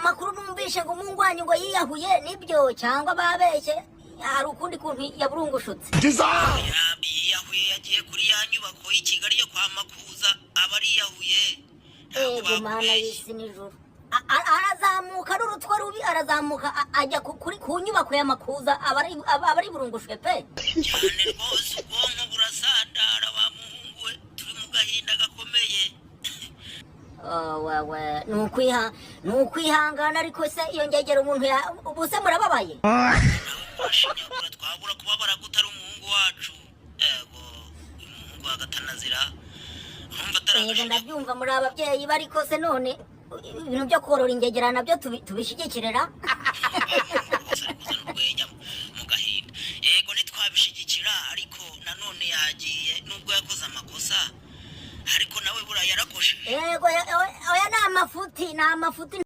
makuru numvishe ngo umungu wanyu ngo yiyahuye nibyo cyangwa babeshye hari ukundi kuntu yaburungushutse yiyahuye yagiye kuri ya nyubako y'i Kigali yo kwa Makuza aba ariyahuye ego mana y'isi n'ijuru arazamuka n'urutwa rubi arazamuka ajya ku nyubako ya Makuza aba ari burungushwe pe cyane rwose ubwonko burasandara wa muhungu we turi mu gahinda gakomeye wewe nukwihangana ariko se iyo ngegera umuntu ubuse murababaye washinyagura twabura kubabara gutari umuhungu wacu ego uyu muhungu wagatanazira urumva ego ndabyumva muri ababyeyi bariko se none ibintu byo korora ingegera nabyo tubishigikirira mu gahinda yego ntitwabishigikira ariko nanone yagiye nubwo yakoze amakosa ariko nawe buriya yarakoshe yego oya ni amafuti